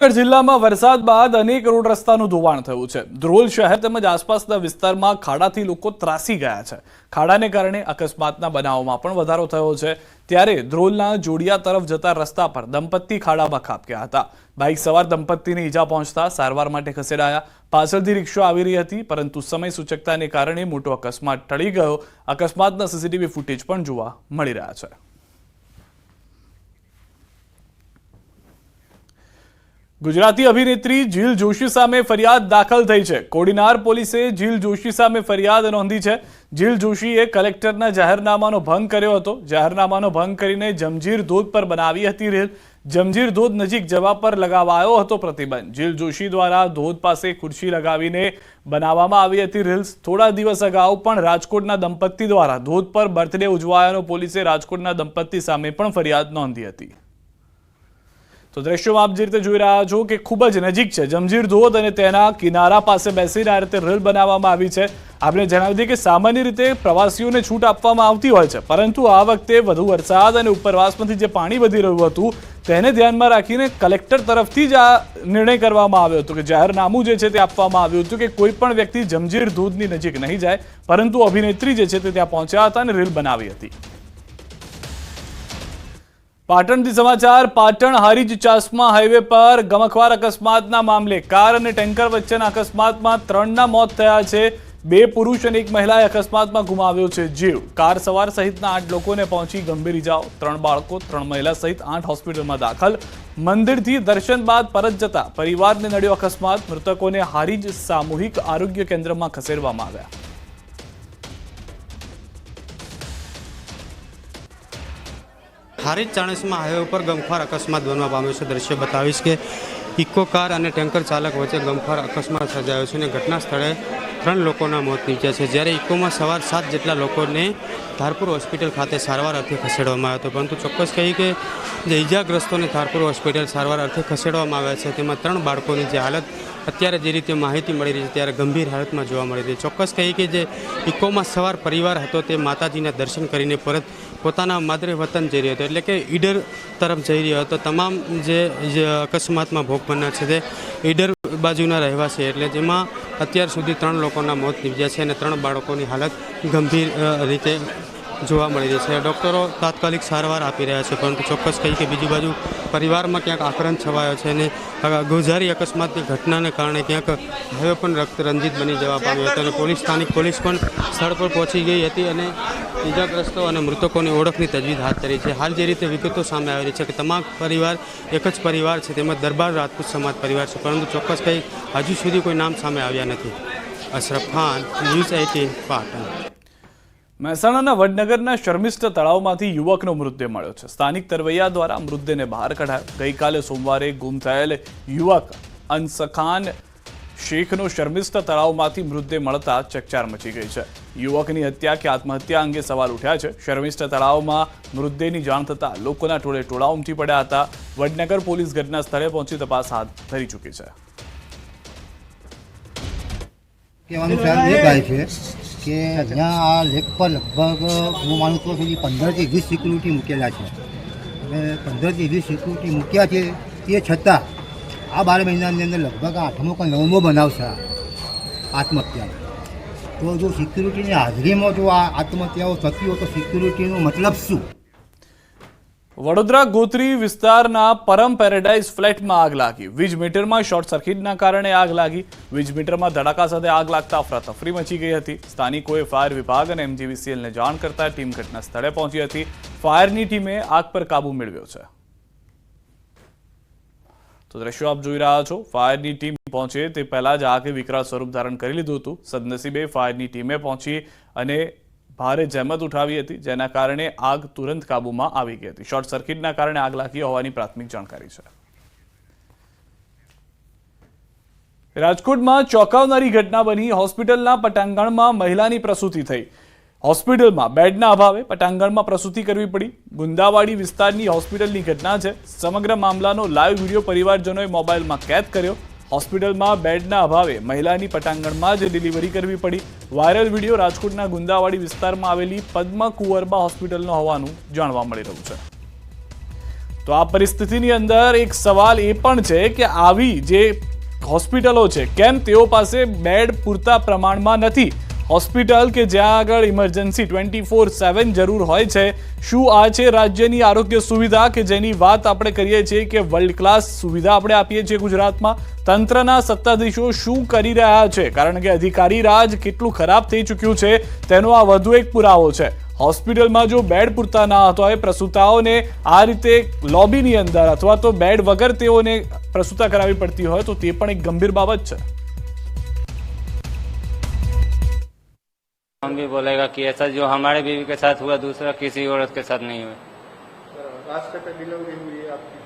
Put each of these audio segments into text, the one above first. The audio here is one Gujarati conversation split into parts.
જિલ્લામાં વરસાદ બાદ અનેક રોડ રસ્તાનું ધોવાણ થયું છે। ધ્રોલ શહેર તેમજ આસપાસના વિસ્તારમાં ખાડાથી લોકો ત્રાસી ગયા છે। ખાડાને કારણે અકસ્માતના બનાવોમાં પણ વધારો થયો છે। ત્યારે ધ્રોલના જોડિયા તરફ જતા રસ્તા પર દંપતી ખાડામાં ખાબક્યા હતા। બાઇક સવાર દંપતીને ઈજા પહોંચતા સારવાર માટે ખસેડાયા। પાછળથી રિક્ષા આવી રહી હતી, પરંતુ સમય સૂચકતાને કારણે મોટો અકસ્માત ટળી ગયો। અકસ્માતના સીસીટીવી ફૂટેજ પણ જોવા મળી રહ્યા છે। ગુજરાતી અભિનેત્રી જીલ જોશી સામે ફરિયાદ દાખલ થઈ છે। કોડીનાર પોલીસે જીલ જોશી સામે ફરિયાદ નોંધી છે। જીલ જોશીએ કલેક્ટરના જાહેરનામાનો ભંગ કર્યો હતો। જાહેરનામાનો ભંગ કરીને જમજીર ધોધ પર બનાવી હતી રેલ। જમજીર ધોધ નજીક જવા પર લગાવાયો હતો પ્રતિબંધ। જીલ જોશી દ્વારા ધોધ પાસે ખુરશી લગાવીને બનાવવામાં આવી હતી રીલ્સ। થોડા દિવસ અગાઉ પણ રાજકોટના દંપતી દ્વારા ધોધ પર બર્થડે ઉજવાયાનો પોલીસે રાજકોટના દંપતી સામે પણ ફરિયાદ નોંધી હતી। તો દ્રશ્યોમાં આપ જે રીતે જોઈ રહ્યા છો કે ખૂબ જ નજીક છે જમજીર ધોધ અને તેના કિનારા પાસે બેસીને આ રીતે રેલ બનાવવામાં આવી છે। આપણે જણાવી દઈએ કે સામાન્ય રીતે પ્રવાસીઓને છૂટ આપવામાં આવતી હોય છે, પરંતુ આ વખતે વધુ વરસાદ અને ઉપરવાસમાંથી જે પાણી વધી રહ્યું હતું તેને ધ્યાનમાં રાખીને કલેક્ટર તરફથી જ આ નિર્ણય કરવામાં આવ્યો હતો કે જાહેરનામું જે છે તે આપવામાં આવ્યું હતું કે કોઈ પણ વ્યક્તિ જમજીર ધોધની નજીક નહીં જાય, પરંતુ અભિનેત્રી જે છે તે ત્યાં પહોંચ્યા હતા અને રેલ બનાવી હતી। પાટણથી સમાચાર। પાટણ હારીજ ચાસમા હાઈવે પર ગમખ્વાર અકસ્માતના મામલે કાર અને ટેન્કર વચ્ચેના અકસ્માતમાં 3ના મોત થયા છે। 2 પુરુષ અને 1 મહિલાએ અકસ્માતમાં ગુમાવ્યો છે જીવ। કાર સવાર સહિતના 8 લોકોને પહોંચી ગંભીર ઇજાઓ। 3 બાળકો 3 મહિલા સહિત 8 હોસ્પિટલમાં દાખલ। મંદિરથી દર્શન બાદ પરત જતા પરિવારને નડ્યો અકસ્માત। મૃતકોને હારીજ સામૂહિક આરોગ્ય કેન્દ્રમાં ખસેડવામાં આવ્યા। હારીજ ચાણસ્મા હાઈવે પર ગમખ્વાર અકસ્માત બનવા પામ્યો છે। દ્રશ્ય બતાવીશ કે ઇકો કાર અને ટેન્કર ચાલક વચ્ચે ગમખ્વાર અકસ્માત સર્જાયો છે અને ઘટના સ્થળે 3 લોકોના મોત નીપજ્યા છે। જ્યારે ઇકોમાં સવાર 7 જેટલા લોકોને ધારપુર હોસ્પિટલ ખાતે સારવાર અર્થે ખસેડવામાં આવ્યો હતો, પરંતુ ચોક્કસ કહીએ કે જે ઇજાગ્રસ્તોને ધારપુર હોસ્પિટલ સારવાર અર્થે ખસેડવામાં આવ્યા છે તેમાં 3 બાળકોની જે હાલત અત્યારે જે રીતે માહિતી મળી રહી છે ત્યારે ગંભીર હાલતમાં જોવા મળી રહી છે। ચોક્કસ કહીએ કે જે ઇકોમાં સવાર પરિવાર હતો તે માતાજીના દર્શન કરીને પરત પોતાના માદરે વતન જઈ રહ્યો હતો, એટલે કે ઈડર તરફ જઈ રહ્યો હતો। તમામ જે અકસ્માતમાં ભોગ બનનાર છે તે ઈડર બાજુના રહેવાસી, એટલે જેમાં અત્યાર સુધી 3 લોકોના મોત નીપજ્યા છે અને 3 બાળકોની હાલત ગંભીર રીતે જોવા મળી રહી છે। ડૉક્ટરો તાત્કાલિક સારવાર આપી રહ્યા છે, પરંતુ ચોક્કસ કહી કે બીજી બાજુ પરિવારમાં ક્યાંક આક્રંદ છવાયો છે અને ગોઝારી અકસ્માતની ઘટનાને કારણે ક્યાંક હાઈવે પણ રક્તરંજિત બની જવા પામ્યો હતો અને સ્થાનિક પોલીસ પણ સ્થળ પર પહોંચી ગઈ હતી અને ઇજાગ્રસ્તો અને મૃતકોની ઓળખની તજવીજ હાથ ધરી છે। હાલ જે રીતે વિગતો સામે આવી રહી છે કે તમામ પરિવાર એક જ પરિવાર છે, તેમાં દરબાર રાજપૂત સમાજ પરિવાર છે, પરંતુ ચોક્કસ કંઈ હજુ સુધી કોઈ નામ સામે આવ્યા નથી। અશરફ ખાન, ન્યૂઝ 18 પાટણ। મહેસાણાના વડનગરના શર્મિષ્ઠ તળાવમાંથી યુવકનો મૃતદેહ મળ્યો છે। સ્થાનિક તરવૈયા દ્વારા મૃતદેહને બહાર કઢાયો। ગઈકાલે સોમવારે ગુમ થયેલ યુવક અનસખાન શેખનો શર્મિષ્ઠ તળાવમાંથી મૃતદેહ મળતા ચકચાર મચી ગઈ છે। યુવકની હત્યા કે આત્મહત્યા અંગે સવાલ ઉઠ્યા છે। શર્મિષ્ઠ તળાવમાં મૃતદેહની જાણ થતાં લોકોના ટોળા ઉમટી પડ્યા હતા। વડનગર પોલીસ ઘટના સ્થળે પહોંચી તપાસ હાથ ધરી ચૂકી છે। કહેવાનું ખ્યાલ એ થાય છે કે અહીંયા આ લેક પર લગભગ હું માનું તો સુધી 15 થી 20 સિક્યુરિટી મૂકેલા છે અને 15 થી 20 સિક્યુરિટી મૂક્યા છે, તે છતાં આ 12 મહિનાની અંદર લગભગ 8મો કે 9મો બનાવ છે આત્મહત્યાનો। તો જો સિક્યુરિટીની હાજરીમાં જો આ આત્મહત્યાઓ થતી હોય તો સિક્યુરિટીનો મતલબ શું? વડોદરા ગોત્રી વિસ્તારના પરમ પેરેડાઇઝ ફ્લેટમાં આગ લાગી। વીજ મીટરમાં શોર્ટ સર્કિટના કારણે આગ લાગી। વીજ મીટરમાં ધડાકા સાથે આગ લાગતા અફરાતફરી મચી ગઈ હતી। સ્થાનિકોએ ફાયર વિભાગ અને MGVCLને જાણ કરતા ટીમ ઘટના સ્થળે પહોંચી હતી। ફાયરની ટીમે આગ પર કાબુ મેળવ્યો છે। તો દ્રશ્યો આપ જોઈ રહ્યા છો। ફાયરની ટીમ પહોંચે તે પહેલા જ આગે વિકરાળ સ્વરૂપ ધારણ કરી લીધું હતું। સદનસીબે ફાયરની ટીમે પહોંચી અને ભારે જહેમત ઉઠાવી હતી, જેના કારણે આગ તુરંત કાબૂમાં આવી ગઈ હતી। શોર્ટ સર્કિટના કારણે આગ લાગી હોવાની પ્રાથમિક જાણકારી છે। રાજકોટમાં ચોંકાવનારી ઘટના બની। હોસ્પિટલના પટાંગણમાં મહિલાની પ્રસૂતિ થઈ। હોસ્પિટલમાં બેડના અભાવે પટાંગણમાં પ્રસૂતિ કરવી પડી। ગુંદાવાડી વિસ્તારની હોસ્પિટલની ઘટના છે। સમગ્ર મામલાનો લાઈવ વિડીયો પરિવારજનોએ મોબાઈલમાં કેદ કર્યો। હોસ્પિટલમાં બેડના અભાવે મહિલાની પટાંગણમાં જ ડિલિવરી કરવી પડી। વાયરલ વિડીયો રાજકોટના ગુંદાવાડી વિસ્તારમાં આવેલી પદ્મ કુંવરબા હોસ્પિટલનો હોવાનું જાણવા મળી રહ્યું છે। તો આ પરિસ્થિતિની અંદર એક સવાલ એ પણ છે કે આવી જે હોસ્પિટલો છે કેમ તેઓ પાસે બેડ પૂરતા પ્રમાણમાં નથી. હોસ્પિટલ કે જ્યાં આગળ ઇમરજન્સી 24/7 જરૂર હોય છે, શું આ છે રાજ્યની આરોગ્ય સુવિધા કે જેની વાત આપણે કરીએ છીએ કે વર્લ્ડ ક્લાસ સુવિધા આપણે આપીએ છીએ ગુજરાતમાં? તંત્રના સત્તાધીશો શું કરી રહ્યા છે? કારણ કે અધિકારી રાજ કેટલું ખરાબ થઈ ચૂક્યું છે તેનો આ વધુ એક પુરાવો છે. હોસ્પિટલમાં જો બેડ પૂરતા ના હોય, પ્રસૂતાઓને આ રીતે લોબીની અંદર અથવા તો બેડ વગર તેઓને પ્રસૂતા કરાવવી પડતી હોય તો તે પણ એક ગંભીર બાબત છે. हम भी बोलेगा कि ऐसा जो हमारे बीवी के साथ हुआ दूसरा किसी औरत के साथ नहीं हुआ. रास्ते पे डिलीवरी हुई है आपकी?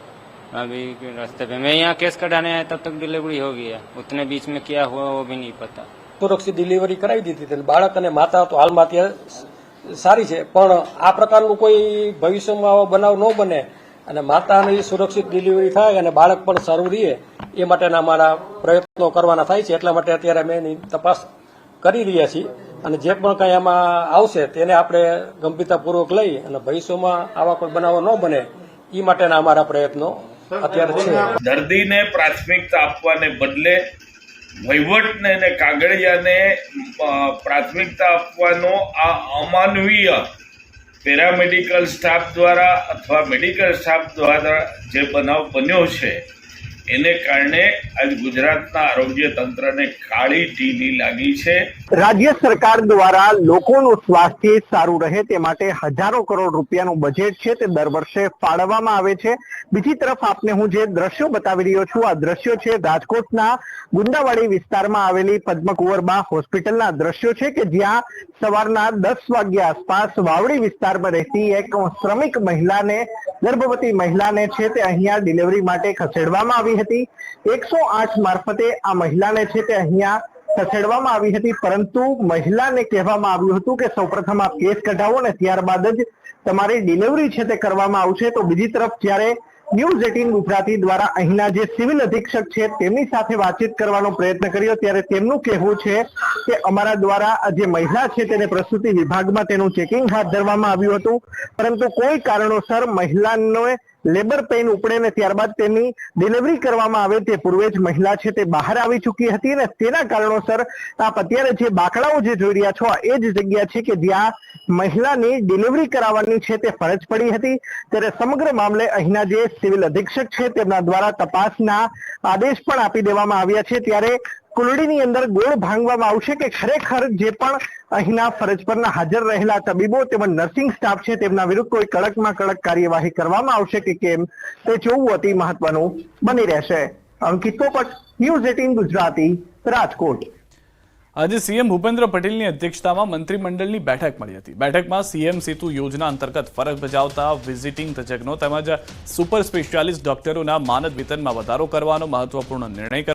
अभी के रास्ते पे मैं यहाँ केस कटाने आया तब तक डिलीवरी हो गया. उतने बीच में क्या हुआ वो भी नहीं पता. સુરક્ષિત ડિલિવરી કરાવી દીધી હતી. બાળક અને માતા તો હાલમાં અત્યારે સારી છે, પણ આ પ્રકારનું કોઈ ભવિષ્યમાં આવો બનાવ ન બને અને માતાની સુરક્ષિત ડિલિવરી થાય અને બાળક પણ સારું રહે એ માટેના અમારા પ્રયત્નો કરવાના થાય છે. એટલા માટે અત્યારે અમે એની તપાસ કરી રહ્યા છીએ અને જે પણ કંઈ આમાં આવશે તેને આપણે ગંભીરતાપૂર્વક લઈ અને ભવિષ્યમાં આવા કોઈ બનાવો ન બને એ માટેના અમારા પ્રયત્નો અત્યારે છે. દર્દીને પ્રાથમિકતા આપવાને બદલે વહીવટને અને કાગળિયાને પ્રાથમિકતા આપવાનો આ અમાનવીય પેરામેડિકલ સ્ટાફ દ્વારા અથવા મેડિકલ સ્ટાફ દ્વારા જે બનાવ બન્યો છે એને કારણે આજ ગુજરાતના આરોગ્ય તંત્રને કાળી ટીલી લાગી છે. રાજ્ય સરકાર દ્વારા લોકોનું સ્વાસ્થ્ય સારું રહે તે માટે હજારો કરોડ રૂપિયાનું બજેટ છે તે દર વર્ષે ફાળવવામાં આવે છે. બીજી તરફ આપને હું જે દ્રશ્યો બતાવી રહ્યો છું, આ દ્રશ્યો છે રાજકોટના ગુંદાવાડી વિસ્તારમાં આવેલી પદ્મકુંવરબા હોસ્પિટલના દ્રશ્યો છે કે જ્યાં સવારના 10 વાગ્યા આસપાસ વાવડી વિસ્તારમાં રહેતી એક શ્રમિક મહિલાને, ગર્ભવતી મહિલાને છે તે અહીંયા ડિલિવરી માટે ખસેડવામાં આવી હતી. 108 મારફતે આ મહિલાને છે તે અહીંયા ખસેડવામાં આવી હતી, પરંતુ મહિલાને કહેવામાં આવ્યું હતું કે સૌપ્રથમ આપ કેસ કઢાવો ને ત્યારબાદ જ તમારી ડિલિવરી છે તે કરવામાં આવશે. તો બીજી તરફ જ્યારે ન્યૂઝ 18 ગુજરાતી દ્વારા અહીંના જે સિવિલ અધિક્ષક છે તેમની સાથે વાતચીત કરવાનો પ્રયત્ન કર્યો ત્યારે તેમનું કહેવું છે કે અમારા દ્વારા જે મહિલા છે તેને પ્રસૂતિ વિભાગમાં તેનું ચેકિંગ હાથ ધરવામાં આવ્યું હતું, પરંતુ કોઈ કારણોસર મહિલાનો લેબર પેઇન ઉપડે ને ત્યારબાદ તેની ડિલિવરી કરવામાં આવે તે પૂર્વે જ મહિલા છે તે બહાર આવી ચૂકી હતી અને તેના કારણોસર આપ અત્યારે જે બાકડાઓ જે જોઈ રહ્યા છો એ જ જગ્યા છે કે જ્યાં મહિલાની ડિલિવરી કરાવવાની છે તે ફરજ પડી હતી. ત્યારે સમગ્ર મામલે અહીંના જે સિવિલ અધિક્ષક છે તેમના દ્વારા તપાસના આદેશ પણ આપી દેવામાં આવ્યા છે. ત્યારે કુલડીની અંદર ગોળ ભાંગવામાં આવશે કે ખરેખર જે પણ અહીંના ફરજ પરના હાજર રહેલા તબીબો તેમજ નર્સિંગ સ્ટાફ છે તેમના વિરુદ્ધ કોઈ કડકમાં કડક કાર્યવાહી કરવામાં આવશે કે કેમ તે જોવું અતિ મહત્વનું બની રહેશે. અંકિત પોપટ, ન્યૂઝ 18 ગુજરાતી, રાજકોટ. આજે સીએમ ભૂપેન્દ્ર પટેલની અધ્યક્ષતામાં મંત્રીમંડળની બેઠક મળી હતી. બેઠકમાં સીએમ સેતુ યોજના અંતર્ગત ફરજ બજાવતા વિઝિટિંગ તજજ્ઞો તેમજ સુપર સ્પેશિયાલિસ્ટ ડોક્ટરોના માનદ વેતનમાં વધારો કરવાનો મહત્વપૂર્ણ નિર્ણય